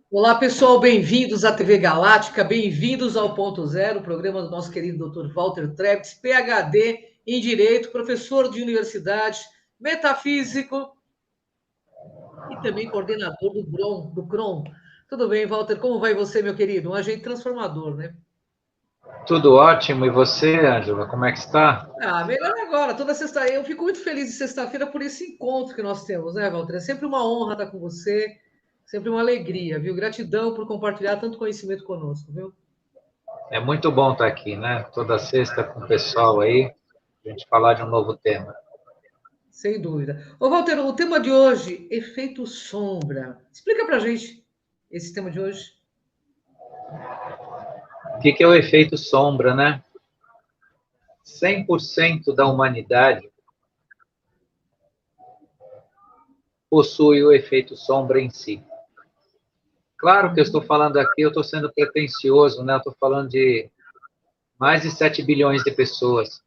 Olá, pessoal, bem-vindos à TV Galáctica, bem-vindos ao Ponto Zero, programa do nosso querido Dr. Walter Trebitz, PhD em Direito, professor de universidade, metafísico e também coordenador do CROM. Tudo bem, Walter? Como vai você, meu querido? Um agente transformador, né? Tudo ótimo. E você, Ângela, como é que está? Ah, melhor agora, toda sexta. Eu fico muito feliz de sexta-feira por esse encontro que nós temos, né, Walter? É sempre uma honra estar com você, sempre uma alegria, viu? Gratidão por compartilhar tanto conhecimento conosco, viu? É muito bom estar aqui, né? Toda sexta com o pessoal aí, a gente falar de um novo tema. Sem dúvida. Ô, Walter, o tema de hoje, efeito sombra. Explica pra gente esse tema de hoje. O que é o efeito sombra, né? 100% da humanidade possui o efeito sombra em si. Claro que eu estou falando aqui, eu estou sendo pretensioso, né? Eu estou falando de mais de 7 bilhões de pessoas.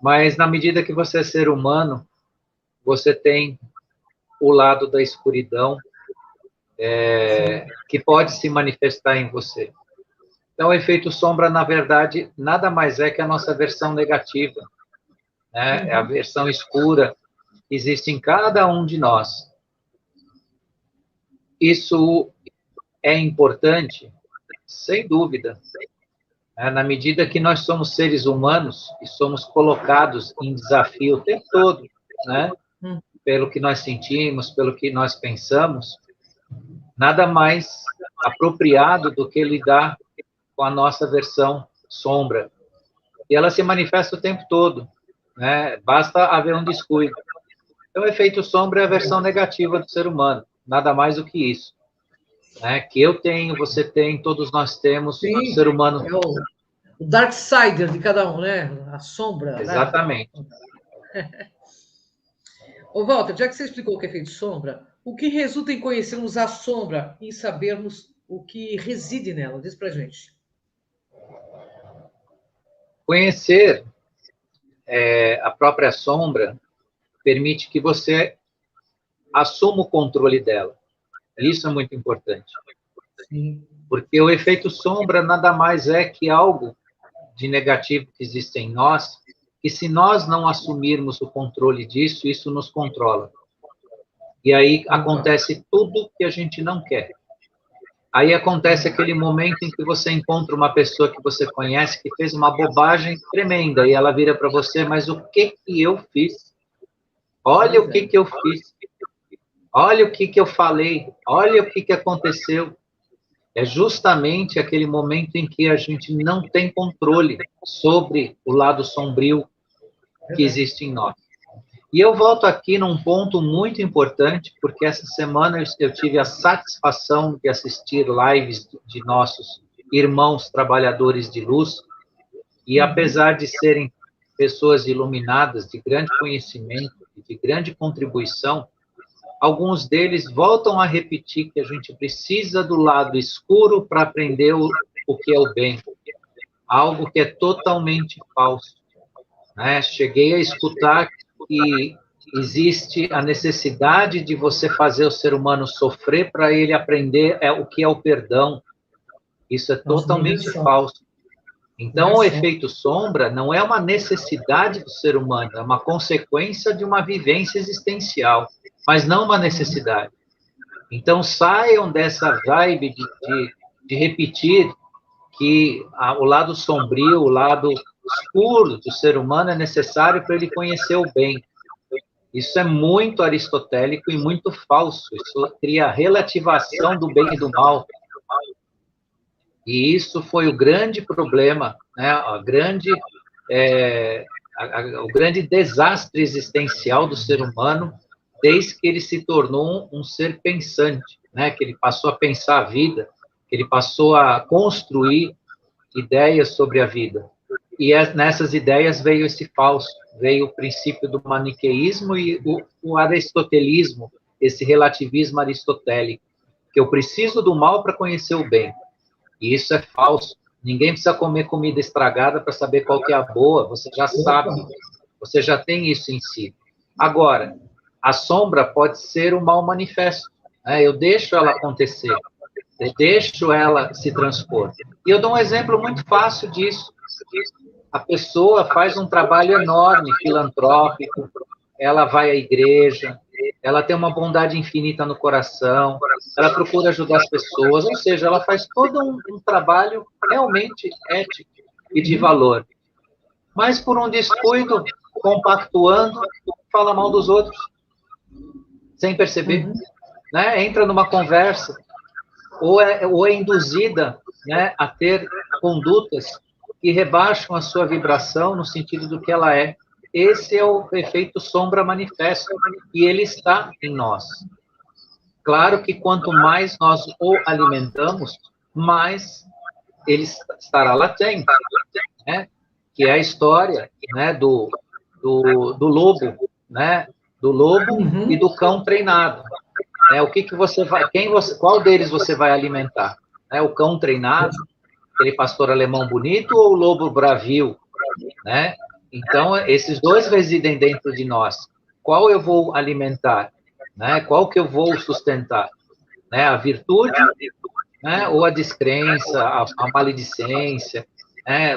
Mas na medida que você é ser humano, você tem o lado da escuridão, que pode se manifestar em você. Então, o efeito sombra, na verdade, nada mais é que a nossa versão negativa, né? É a versão escura que existe em cada um de nós. Isso é importante, sem dúvida, né? Na medida que nós somos seres humanos e somos colocados em desafio o tempo todo, né? Hum. Pelo que nós sentimos, pelo que nós pensamos, nada mais apropriado do que lidar com a nossa versão sombra. E ela se manifesta o tempo todo, né? Basta haver um descuido. Então, o efeito sombra é a versão negativa do ser humano, nada mais do que isso. Né? Que eu tenho, você tem, todos nós temos, o Sim, ser humano. é o Dark Sider de cada um, né? A sombra, né? Exatamente. Ô, Walter, já que você explicou o que é efeito sombra, o que resulta em conhecermos a sombra e sabermos o que reside nela? Diz pra gente. Conhecer a própria sombra permite que você assuma o controle dela. Isso é muito importante. Sim. Porque o efeito sombra nada mais é que algo de negativo que existe em nós, que se nós não assumirmos o controle disso, isso nos controla. E aí Opa. acontece tudo que a gente não quer. Aí acontece aquele momento em que você encontra uma pessoa que você conhece que fez uma bobagem tremenda e ela vira para você, mas o que que eu fiz? Olha Pois o que é. que eu fiz. Olha o que que eu falei. Olha o que que aconteceu. É justamente aquele momento em que a gente não tem controle sobre o lado sombrio que Verdade. existe em nós. E eu volto aqui num ponto muito importante, porque essa semana eu tive a satisfação de assistir lives de nossos irmãos trabalhadores de luz, e apesar de serem pessoas iluminadas, de grande conhecimento e de grande contribuição, alguns deles voltam a repetir que a gente precisa do lado escuro para aprender o que é o bem, algo que é totalmente falso. Né? Cheguei a escutar que existe a necessidade de você fazer o ser humano sofrer para ele aprender o que é o perdão. Isso é Nossa, não é totalmente só. falso. Não é Então, o só. efeito sombra não é uma necessidade do ser humano, é uma consequência de uma vivência existencial, mas não uma necessidade. Então, saiam dessa vibe de repetir que o lado sombrio, o lado escuro do ser humano é necessário para ele conhecer o bem. Isso é muito aristotélico e muito falso. Isso cria relativação do bem e do mal. E isso foi o grande problema, né? O grande desastre existencial do ser humano desde que ele se tornou um ser pensante, né? Que ele passou a pensar a vida, que ele passou a construir ideias sobre a vida. E nessas ideias veio esse falso, veio o princípio do maniqueísmo e o aristotelismo, esse relativismo aristotélico, que eu preciso do mal para conhecer o bem. E isso é falso. Ninguém precisa comer comida estragada para saber qual que é a boa, você já sabe, Opa. você já tem isso em si. Agora, a sombra pode ser o mal manifesto, né? Eu deixo ela acontecer. deixo ela se transpor. E eu dou um exemplo muito fácil disso. A pessoa faz um trabalho enorme, filantrópico, ela vai à igreja, ela tem uma bondade infinita no coração, ela procura ajudar as pessoas, ou seja, ela faz todo um trabalho realmente ético e de valor. Mas por um descuido, compactuando, fala mal dos outros, sem perceber, né? Entra numa conversa, ou é induzida, né, a ter condutas que rebaixam a sua vibração no sentido do que ela é. Esse é o efeito sombra manifesto, e ele está em nós. Claro que quanto mais nós o alimentamos, mais ele estará latente, né? Que é a história, né, do lobo, né? Do lobo e do cão treinado. O que você vai, qual deles você vai alimentar? O cão treinado, aquele pastor alemão bonito, ou o lobo bravio, né? Então, esses dois residem dentro de nós. Qual eu vou alimentar? Né? Qual que eu vou sustentar? Né? A virtude, né? Ou a descrença, a maledicência, né?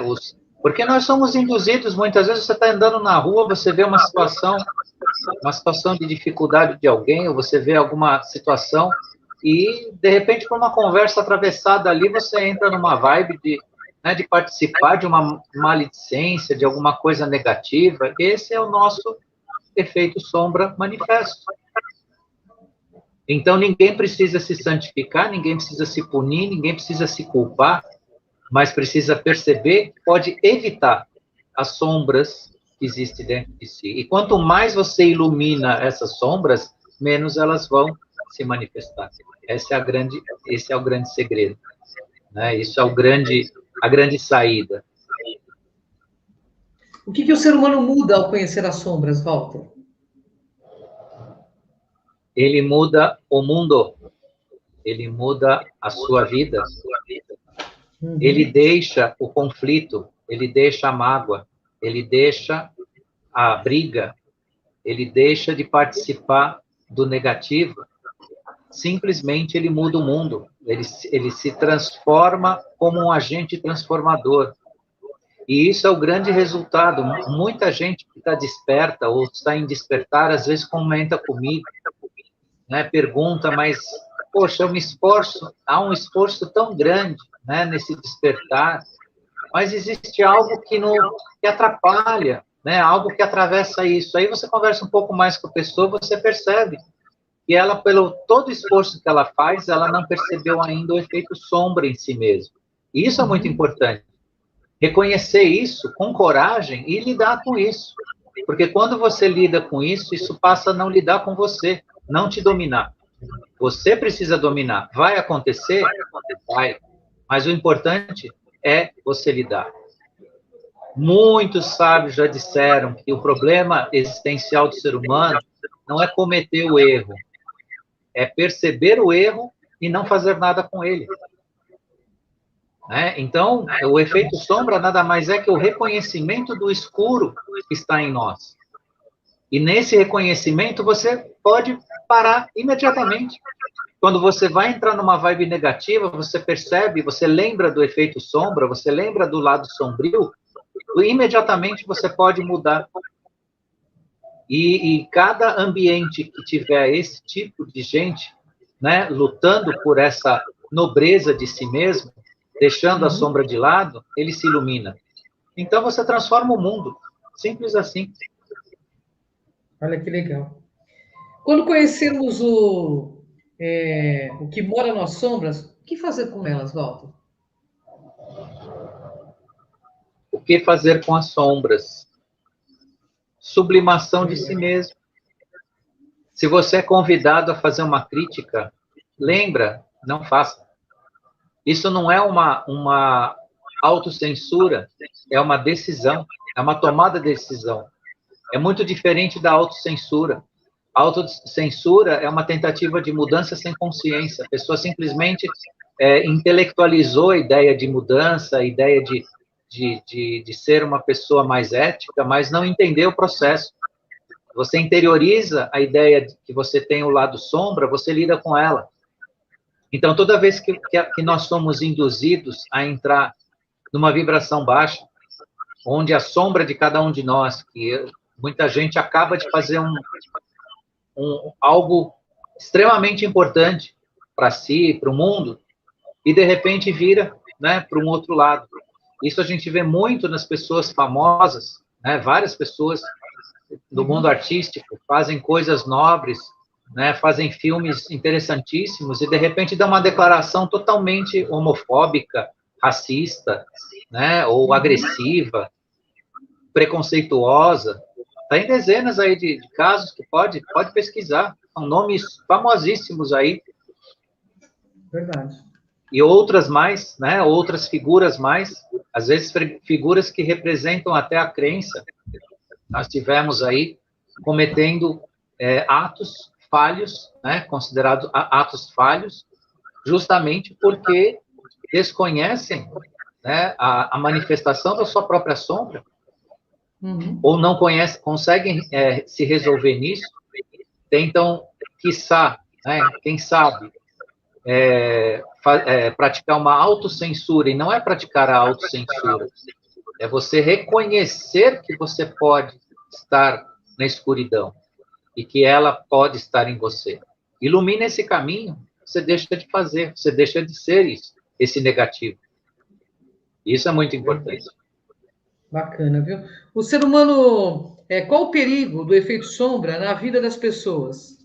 Porque nós somos induzidos, muitas vezes você está andando na rua, você vê uma situação de dificuldade de alguém, ou você vê alguma situação, e, de repente, por uma conversa atravessada ali, você entra numa vibe de participar de uma maledicência, de alguma coisa negativa. Esse é o nosso efeito sombra manifesto. Então, ninguém precisa se santificar, ninguém precisa se punir, ninguém precisa se culpar, mas precisa perceber que pode evitar as sombras que existem dentro de si. E quanto mais você ilumina essas sombras, menos elas vão se manifestar. Esse é o grande segredo, né? Isso é a grande saída. O que o ser humano muda ao conhecer as sombras, Walter? Ele muda o mundo, ele muda a sua vida, ele deixa o conflito, ele deixa a mágoa, ele deixa a briga, ele deixa de participar do negativo, simplesmente ele muda o mundo, ele se transforma como um agente transformador. E isso é o grande resultado. Muita gente que está desperta ou está em despertar, às vezes comenta comigo, né, pergunta, mas, poxa, eu me esforço, há um esforço tão grande, né, nesse despertar, mas existe algo que atrapalha, né, algo que atravessa isso. Aí você conversa um pouco mais com a pessoa, você percebe que ela, pelo todo o esforço que ela faz, ela não percebeu ainda o efeito sombra em si mesmo. E isso é muito importante. Reconhecer isso com coragem e lidar com isso. Porque quando você lida com isso, isso passa a não lidar com você, não te dominar. Você precisa dominar. Vai acontecer? Vai. Mas o importante é você lidar. Muitos sábios já disseram que o problema existencial do ser humano não é cometer o erro, é perceber o erro e não fazer nada com ele. Né? Então, o efeito sombra nada mais é que o reconhecimento do escuro que está em nós. E nesse reconhecimento, você pode parar imediatamente. Quando você vai entrar numa vibe negativa, você percebe, você lembra do efeito sombra, você lembra do lado sombrio, imediatamente você pode mudar. E cada ambiente que tiver esse tipo de gente, né, lutando por essa nobreza de si mesmo, deixando a sombra de lado, ele se ilumina. Então você transforma o mundo. Simples assim. Olha que legal. Quando conhecermos o que mora nas sombras, o que fazer com elas, Walter? O que fazer com as sombras? Sublimação de si mesmo. Se você é convidado a fazer uma crítica, lembra, não faça. Isso não é uma autocensura, é uma decisão, é uma tomada de decisão. É muito diferente da autocensura. A autocensura é uma tentativa de mudança sem consciência. A pessoa simplesmente intelectualizou a ideia de mudança, a ideia de ser uma pessoa mais ética, mas não entendeu o processo. Você interioriza a ideia de que você tem o lado sombra, você lida com ela. Então, toda vez que nós somos induzidos a entrar numa vibração baixa, onde a sombra de cada um de nós, que muita gente acaba de fazer algo extremamente importante para si, para o mundo, e de repente vira, né, para um outro lado. Isso a gente vê muito nas pessoas famosas, né, várias pessoas do mundo artístico fazem coisas nobres, né, fazem filmes interessantíssimos e de repente dão uma declaração totalmente homofóbica, racista, né, ou agressiva, preconceituosa. Tem dezenas aí de casos que pode pesquisar, são nomes famosíssimos aí. Verdade. E outras mais, né, outras figuras mais, às vezes figuras que representam até a crença. Nós tivemos aí cometendo atos falhos, né, considerados atos falhos, justamente porque desconhecem, né, a manifestação da sua própria sombra, ou não conseguem se resolver nisso, tentam, quiçá, né, quem sabe, praticar uma autocensura, e não é praticar a autocensura, é você reconhecer que você pode estar na escuridão e que ela pode estar em você. Ilumina esse caminho, você deixa de fazer, você deixa de ser isso, esse negativo. Isso é muito importante. Bacana, viu? O ser humano, qual o perigo do efeito sombra na vida das pessoas?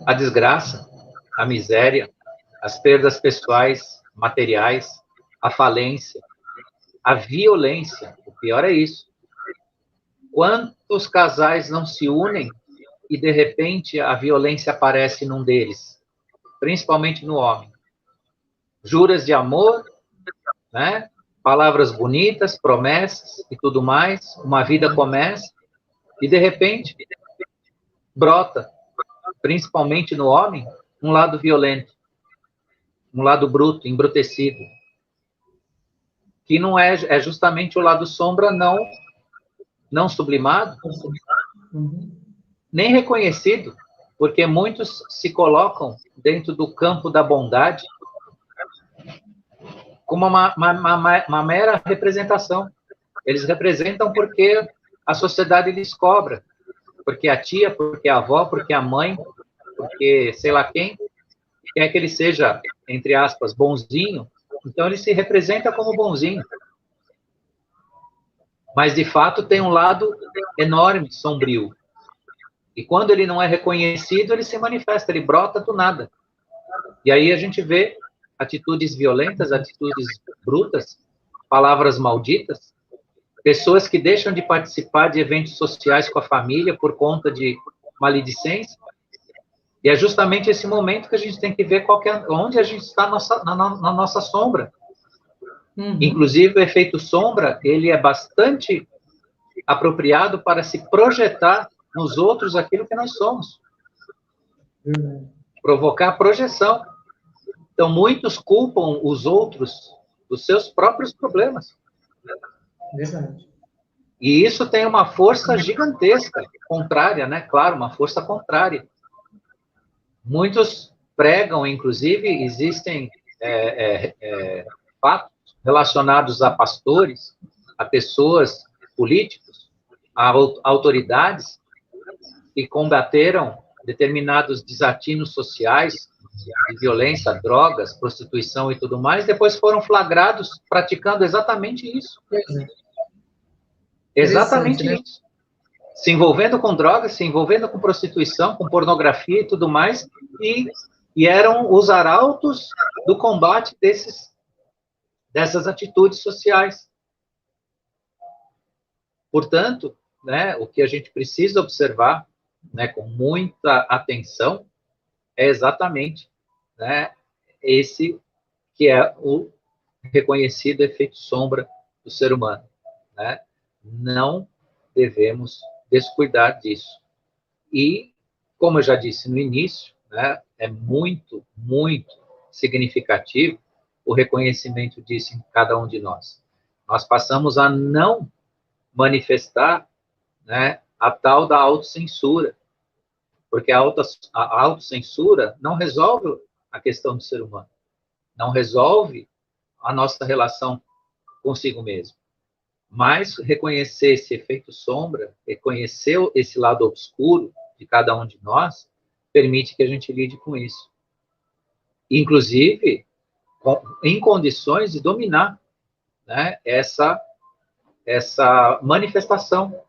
A desgraça, a miséria, as perdas pessoais, materiais, a falência, a violência. O pior é isso. Quantos casais não se unem e, de repente, a violência aparece num deles, principalmente no homem? Juras de amor, né? Palavras bonitas, promessas e tudo mais, uma vida começa e, de repente, brota, principalmente no homem, um lado violento, um lado bruto, embrutecido, que não é justamente o lado sombra não sublimado, nem reconhecido, porque muitos se colocam dentro do campo da bondade como uma mera representação. Eles representam porque a sociedade lhes cobra, porque a tia, porque a avó, porque a mãe, porque sei lá quem, quer que ele seja, entre aspas, bonzinho, então ele se representa como bonzinho. Mas, de fato, tem um lado enorme, sombrio. E quando ele não é reconhecido, ele se manifesta, ele brota do nada. E aí a gente vê atitudes violentas, atitudes brutas, palavras malditas, pessoas que deixam de participar de eventos sociais com a família por conta de maledicência. E é justamente esse momento que a gente tem que ver onde a gente está na nossa sombra. Inclusive, o efeito sombra, ele é bastante apropriado para se projetar nos outros aquilo que nós somos. Provocar projeção. Então, muitos culpam os outros dos seus próprios problemas. Verdade. E isso tem uma força gigantesca, contrária, né? Claro, uma força contrária. Muitos pregam, inclusive, existem fatos relacionados a pastores, a pessoas políticos, a autoridades que combateram determinados desatinos sociais, de violência, drogas, prostituição e tudo mais, depois foram flagrados praticando exatamente isso. Exatamente isso. Se envolvendo com drogas, se envolvendo com prostituição, com pornografia e tudo mais, e eram os arautos do combate dessas atitudes sociais. Portanto, né, o que a gente precisa observar, né, com muita atenção é exatamente, né, esse que é o reconhecido efeito sombra do ser humano. Né? Não devemos descuidar disso. E, como eu já disse no início, né, é muito, muito significativo o reconhecimento disso em cada um de nós. Nós passamos a não manifestar, né, a tal da autocensura, porque a autocensura não resolve a questão do ser humano. Não resolve a nossa relação consigo mesmo. Mas reconhecer esse efeito sombra, reconhecer esse lado obscuro de cada um de nós, permite que a gente lide com isso. Inclusive, em condições de dominar, né, essa manifestação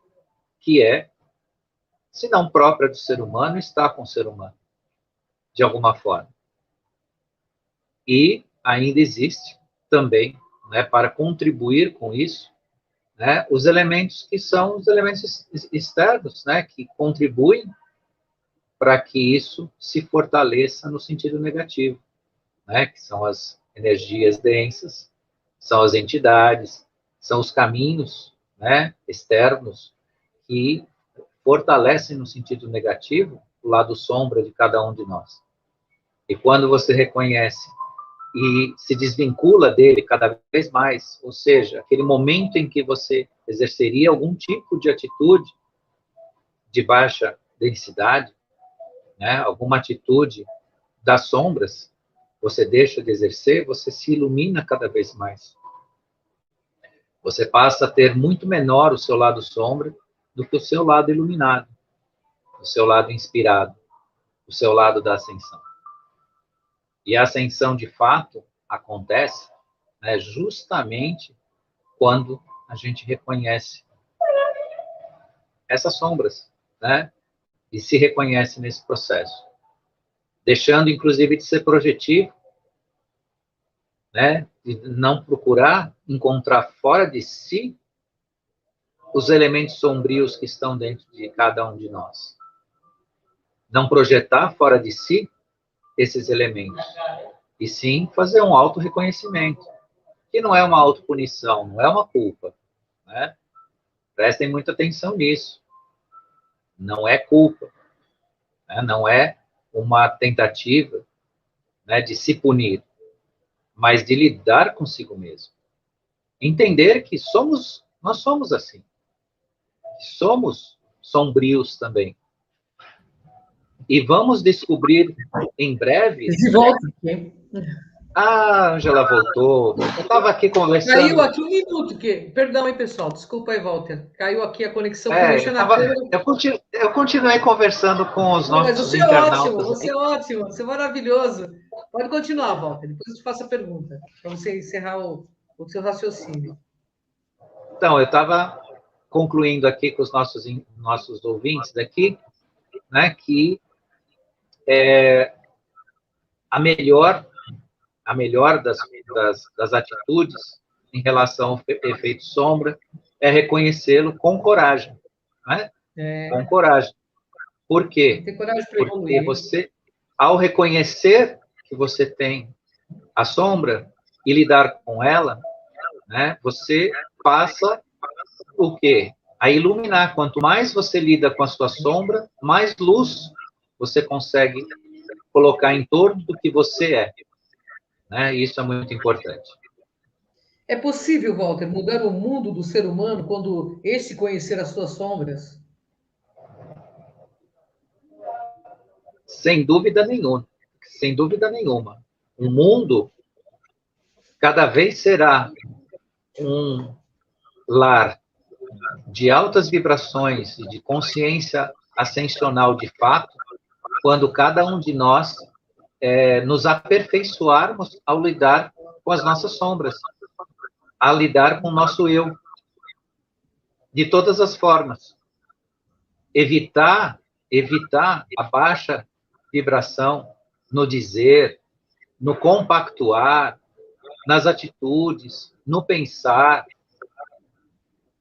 que é, se não própria do ser humano, está com o ser humano, de alguma forma. E ainda existe também, né, para contribuir com isso, né, os elementos que são os elementos externos, né, que contribuem para que isso se fortaleça no sentido negativo, né, que são as energias densas, são as entidades, são os caminhos, né, externos que fortalecem no sentido negativo o lado sombra de cada um de nós. E quando você reconhece e se desvincula dele cada vez mais, ou seja, aquele momento em que você exerceria algum tipo de atitude de baixa densidade, né, alguma atitude das sombras, você deixa de exercer, você se ilumina cada vez mais. Você passa a ter muito menor o seu lado sombra do que o seu lado iluminado, o seu lado inspirado, o seu lado da ascensão. E a ascensão, de fato, acontece, né, justamente quando a gente reconhece essas sombras, né, e se reconhece nesse processo. Deixando, inclusive, de ser projetivo, né, de não procurar encontrar fora de si os elementos sombrios que estão dentro de cada um de nós. Não projetar fora de si esses elementos, e sim fazer um auto-reconhecimento, que não é uma autopunição, não é uma culpa, né? Prestem muita atenção nisso. Não é culpa, né? Não é uma tentativa, né, de se punir, mas de lidar consigo mesmo. Entender que nós somos assim. Somos sombrios também. E vamos descobrir em breve... E volta aqui. Ah, Ângela voltou. Eu estava aqui conversando... Caiu aqui um minuto. Perdão, hein, pessoal. Desculpa aí, Walter. Caiu aqui a conexão. Eu continuei conversando com os nossos internautas. Mas você é ótimo, você é maravilhoso. Pode continuar, Walter. Depois eu te faço a pergunta, para você encerrar o seu raciocínio. Então, eu estava concluindo aqui com os nossos ouvintes daqui, né, que a melhor das atitudes em relação ao efeito sombra é reconhecê-lo com coragem, né? Com coragem. Por quê? Tem coragem para Porque evoluir. você, ao reconhecer que você tem a sombra e lidar com ela, né, você passa o quê? A iluminar. Quanto mais você lida com a sua sombra, mais luz você consegue colocar em torno do que você é. Né? Isso é muito importante. É possível, Walter, mudar o mundo do ser humano quando esse conhecer as suas sombras? Sem dúvida nenhuma. Sem dúvida nenhuma. O mundo cada vez será um lar de altas vibrações e de consciência ascensional de fato, quando cada um de nós nos aperfeiçoarmos ao lidar com as nossas sombras, a lidar com o nosso eu, de todas as formas. Evitar a baixa vibração no dizer, no compactuar, nas atitudes, no pensar.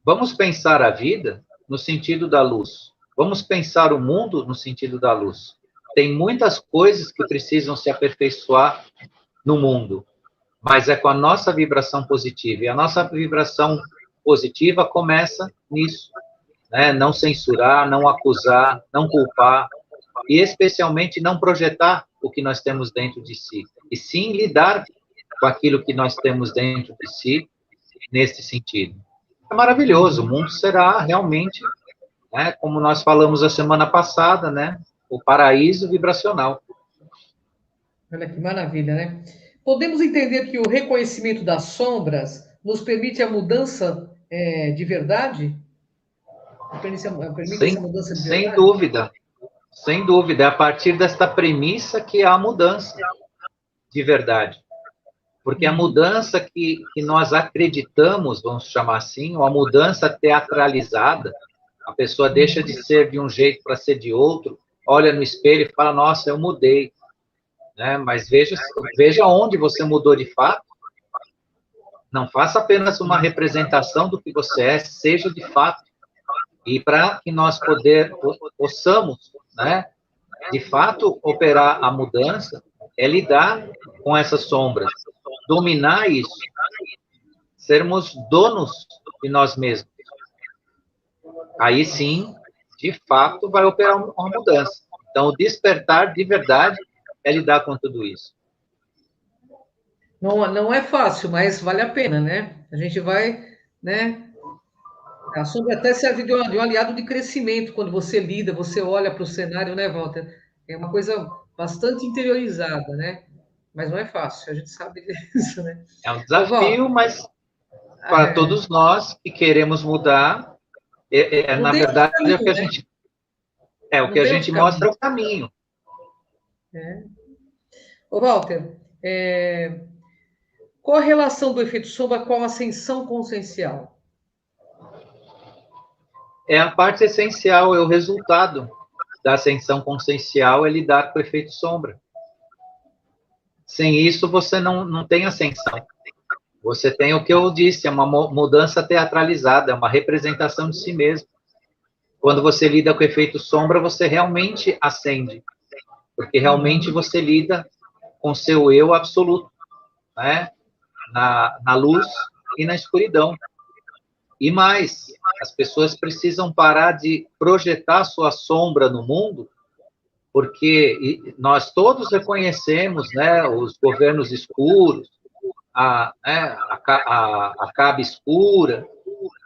Vamos pensar a vida no sentido da luz. Vamos pensar o mundo no sentido da luz. Tem muitas coisas que precisam se aperfeiçoar no mundo, mas é com a nossa vibração positiva. E a nossa vibração positiva começa nisso, né? Não censurar, não acusar, não culpar, e especialmente não projetar o que nós temos dentro de si, e sim lidar com aquilo que nós temos dentro de si, nesse sentido. É maravilhoso, o mundo será realmente, né, como nós falamos a semana passada, né, o paraíso vibracional. Olha que maravilha, né? Podemos entender que o reconhecimento das sombras nos permite a mudança de verdade? Permite essa Sem, mudança de sem verdade? dúvida, sem dúvida. É a partir desta premissa que há mudança de verdade. Porque a Uhum. mudança que nós acreditamos, vamos chamar assim, ou a mudança teatralizada, a pessoa deixa de ser de um jeito para ser de outro, olha no espelho e fala, nossa, eu mudei. Né? Mas veja onde você mudou de fato. Não faça apenas uma representação do que você é, seja de fato. E para que nós possamos, né, de fato, operar a mudança, é lidar com essas sombras, dominar isso, sermos donos de nós mesmos. Aí sim, de fato, vai operar uma mudança. Então, o despertar de verdade é lidar com tudo isso. Não, não é fácil, mas vale a pena, né? A gente vai, né? A sombra até serve de um aliado de crescimento quando você lida, você olha para o cenário, né, Walter? É uma coisa bastante interiorizada, né? Mas não é fácil, a gente sabe disso, né? É um Ô, Walter, desafio, mas para é, todos nós que queremos mudar, não na tem outro verdade, caminho, né? o que Não a tem outro gente mostra caminho. é o caminho. Né? Ô, Walter, qual a relação do efeito sombra com a ascensão consciencial? É a parte essencial, é o resultado da ascensão consciencial, é lidar com o efeito sombra. Sem isso, você não tem ascensão. Você tem o que eu disse, é uma mudança teatralizada, é uma representação de si mesmo. Quando você lida com o efeito sombra, você realmente ascende, porque realmente você lida com seu eu absoluto, né? Na luz e na escuridão. E mais, as pessoas precisam parar de projetar sua sombra no mundo, porque nós todos reconhecemos, né, os governos escuros, a caba escura,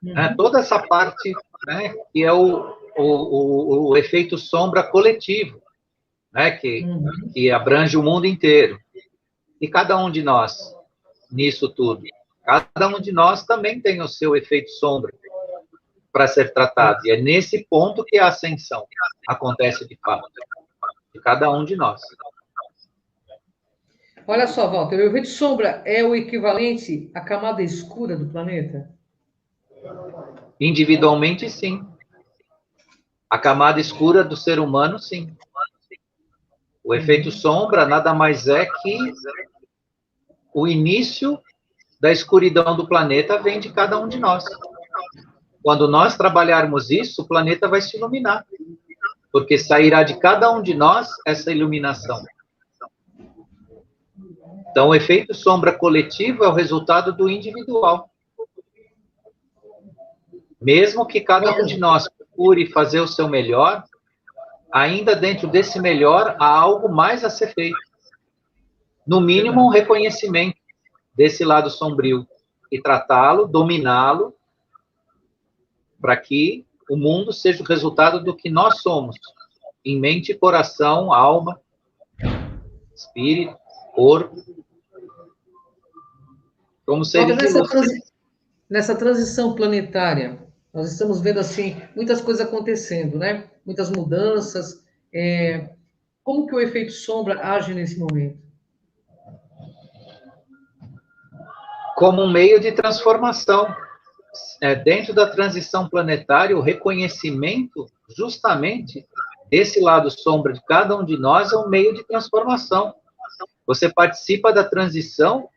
né, Uhum, toda essa parte, né, que é o efeito sombra coletivo, né, uhum. que abrange o mundo inteiro. E cada um de nós, nisso tudo, cada um de nós também tem o seu efeito sombra para ser tratado. E é nesse ponto que a ascensão acontece de fato, de cada um de nós. Olha só, Walter, o efeito sombra é o equivalente à camada escura do planeta? Individualmente, sim. A camada escura do ser humano, sim. O efeito Uhum. sombra nada mais é que o início da escuridão do planeta vem de cada um de nós. Quando nós trabalharmos isso, o planeta vai se iluminar, porque sairá de cada um de nós essa iluminação. Então, o efeito sombra coletivo é o resultado do individual. Mesmo que cada um de Olha, nós procure fazer o seu melhor, ainda dentro desse melhor há algo mais a ser feito. No mínimo, um verdade. reconhecimento desse lado sombrio e tratá-lo, dominá-lo, para que o mundo seja o resultado do que nós somos, em mente, coração, alma, espírito, corpo, como Walter, seres de luz. nessa transição planetária, nós estamos vendo assim muitas coisas acontecendo, né? Muitas mudanças. Como que o efeito sombra age nesse momento? Como um meio de transformação. Dentro da transição planetária, o reconhecimento justamente desse lado sombra de cada um de nós é um meio de transformação. Você participa da transição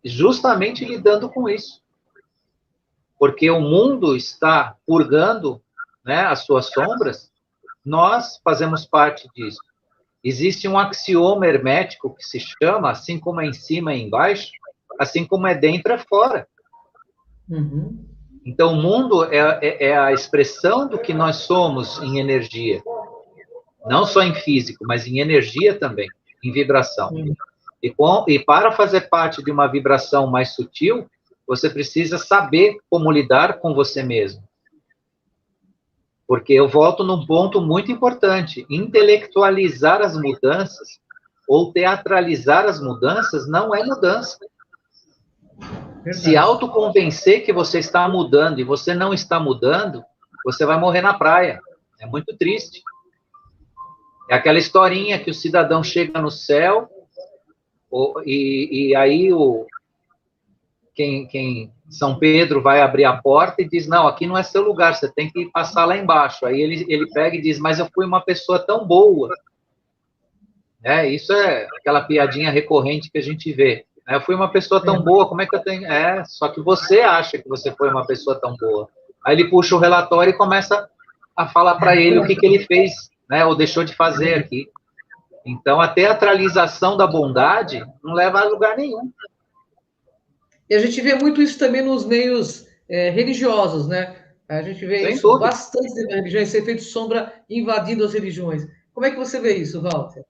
justamente lidando com isso. Porque o mundo está purgando, né, as suas sombras, nós fazemos parte disso. Existe um axioma hermético que se chama, assim como é em cima e embaixo, assim como é dentro é fora. Uhum. Então, o mundo é a expressão do que nós somos em energia. Não só em físico, mas em energia também, em vibração. Uhum. E para fazer parte de uma vibração mais sutil, você precisa saber como lidar com você mesmo. Porque eu volto num ponto muito importante. Intelectualizar as mudanças ou teatralizar as mudanças não é mudança. Verdade. Se autoconvencer que você está mudando e você não está mudando, você vai morrer na praia. É muito triste. É aquela historinha que o cidadão chega no céu e aí quem São Pedro vai abrir a porta e diz, não, aqui não é seu lugar, você tem que passar lá embaixo. Aí ele pega e diz, mas eu fui uma pessoa tão boa. Isso é aquela piadinha recorrente que a gente vê. Eu fui uma pessoa tão boa, como é que eu tenho... só que você acha que você foi uma pessoa tão boa. Aí ele puxa o relatório e começa a falar para ele o que ele fez, ou deixou de fazer aqui. Então, a teatralização da bondade não leva a lugar nenhum. E a gente vê muito isso também nos meios religiosos, né? A gente vê Sem isso dúvida. bastante nas religiões, esse efeito sombra invadindo as religiões. Como é que você vê isso, Walter?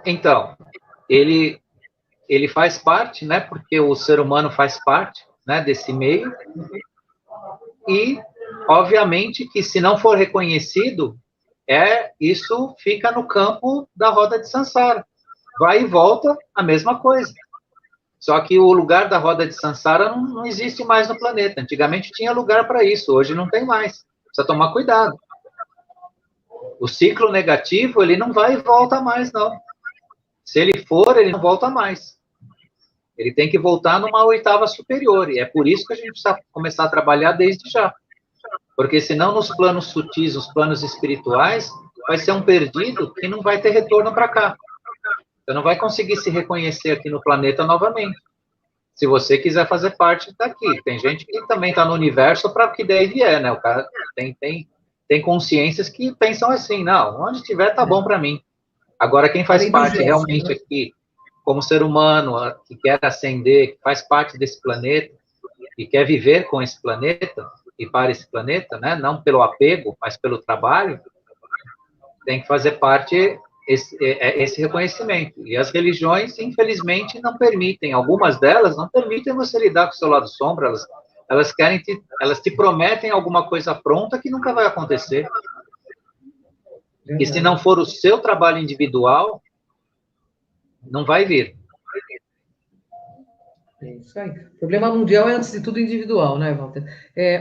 Então, ele faz parte, né? Porque o ser humano faz parte, né, desse meio. E, obviamente, que se não for reconhecido, isso fica no campo da roda de Sansara. Vai e volta a mesma coisa. Só que o lugar da roda de Sansara não existe mais no planeta. Antigamente tinha lugar para isso, hoje não tem mais. Precisa tomar cuidado. O ciclo negativo, ele não vai e volta mais, não. Se ele for, ele não volta mais. Ele tem que voltar numa oitava superior. E é por isso que a gente precisa começar a trabalhar desde já. Porque senão, nos planos sutis, nos planos espirituais, vai ser um perdido que não vai ter retorno para cá. Você não vai conseguir se reconhecer aqui no planeta novamente. Se você quiser fazer parte daqui. Tem gente que também está no universo para que daí vier, né? O cara tem consciências que pensam assim, não, onde estiver tá bom para mim. Agora, quem faz parte realmente aqui, como ser humano, que quer ascender, que faz parte desse planeta, e quer viver com esse planeta, e para esse planeta, né? Não pelo apego, mas pelo trabalho, tem que fazer parte esse reconhecimento. E as religiões, infelizmente, não permitem, algumas delas não permitem você lidar com o seu lado sombra, elas te prometem alguma coisa pronta que nunca vai acontecer. E se não for o seu trabalho individual, não vai vir. É isso aí. O problema mundial é, antes de tudo, individual, né, Walter?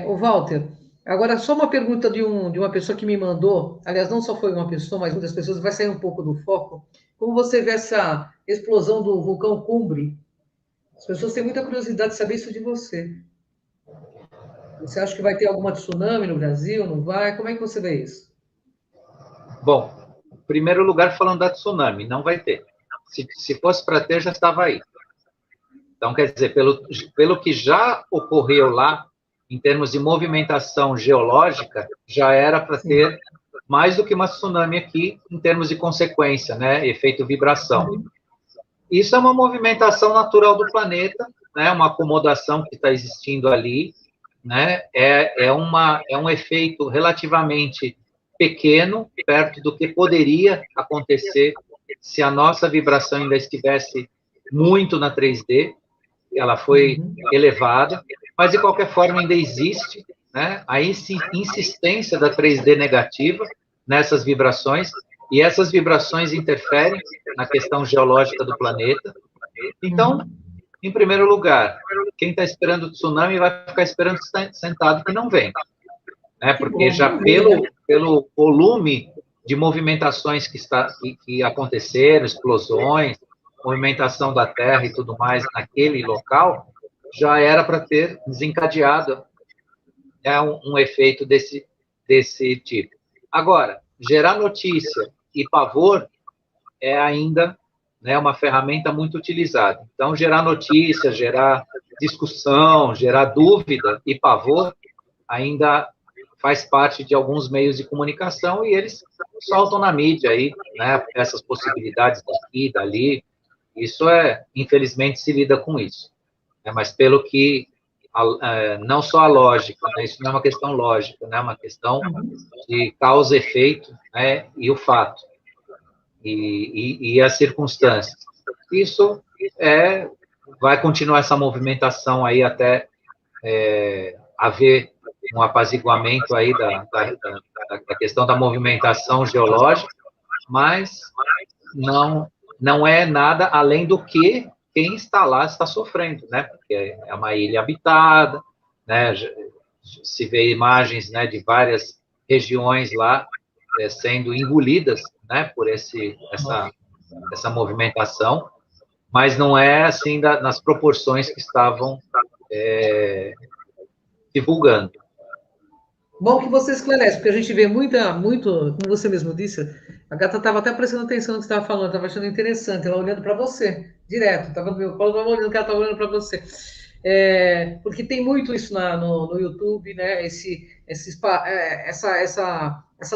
O Walter, agora só uma pergunta de uma pessoa que me mandou, aliás, não só foi uma pessoa, mas muitas pessoas, vai sair um pouco do foco. Como você vê essa explosão do vulcão Cumbre? As pessoas têm muita curiosidade de saber isso de você. Você acha que vai ter alguma tsunami no Brasil? Não vai? Como é que você vê isso? Bom, em primeiro lugar, falando da tsunami, não vai ter. Se fosse para ter, já estava aí. Então, quer dizer, pelo que já ocorreu lá, em termos de movimentação geológica, já era para ter mais do que uma tsunami aqui, em termos de consequência, né? Efeito vibração. Isso é uma movimentação natural do planeta, né? Uma acomodação que está existindo ali, né? É um efeito relativamente pequeno, perto do que poderia acontecer se a nossa vibração ainda estivesse muito na 3D. Ela foi elevada, mas de qualquer forma ainda existe, né, a insistência da 3D negativa nessas vibrações, e essas vibrações interferem na questão geológica do planeta. Então, em primeiro lugar, quem está esperando o tsunami vai ficar esperando sentado que não vem, né, porque já pelo volume de movimentações que aconteceram, explosões, movimentação da Terra e tudo mais naquele local, já era para ter desencadeado um efeito desse tipo. Agora, gerar notícia e pavor é ainda, né, uma ferramenta muito utilizada. Então, gerar notícia, gerar discussão, gerar dúvida e pavor ainda faz parte de alguns meios de comunicação e eles soltam na mídia aí, né, essas possibilidades daqui, dali. Isso infelizmente, se lida com isso. Mas pelo que, não só a lógica, né, isso não é uma questão lógica, né, é uma questão de causa e efeito, né, e o fato, e as circunstâncias. Isso vai continuar essa movimentação aí até haver um apaziguamento aí da questão da movimentação geológica, mas não é nada além do que quem está lá está sofrendo, né? Porque é uma ilha habitada, né? Se vê imagens, né, de várias regiões lá sendo engolidas, né, por essa movimentação, mas não é assim nas proporções que estavam divulgando. Bom que você esclarece, porque a gente vê muito, como você mesmo disse, a gata estava até prestando atenção no que você estava falando, estava achando interessante, ela olhando para você, direto, estava no meu colo, estava olhando que ela estava olhando para você. Porque tem muito isso no YouTube, né? Essa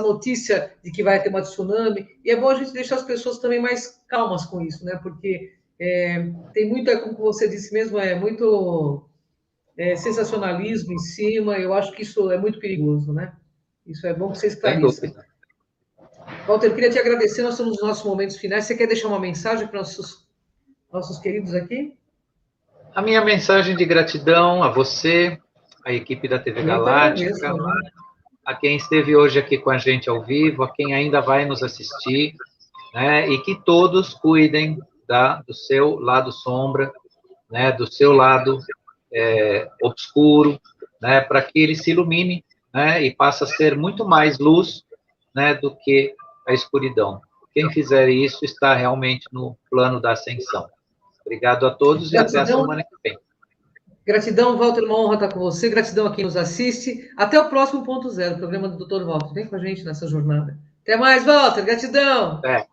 notícia de que vai ter uma tsunami, e é bom a gente deixar as pessoas também mais calmas com isso, né? Porque tem muita, como você disse mesmo, muito sensacionalismo em cima, eu acho que isso é muito perigoso, né? Isso é bom que você esclareça. Walter, eu queria te agradecer, nós estamos nos nossos momentos finais. Você quer deixar uma mensagem para nossos queridos aqui? A minha mensagem de gratidão a você, a equipe da TV Galáctica, a quem esteve hoje aqui com a gente ao vivo, a quem ainda vai nos assistir, né? E que todos cuidem do seu lado sombra, né? Do seu lado obscuro, né? Para que ele se ilumine, né? E passe a ser muito mais luz, né? Do que a escuridão. Quem fizer isso está realmente no plano da ascensão. Obrigado a todos e até a semana que vem. Gratidão, Walter, uma honra estar com você. Gratidão a quem nos assiste. Até o próximo Ponto Zero, programa do Dr. Walter. Vem com a gente nessa jornada. Até mais, Walter. Gratidão. Até.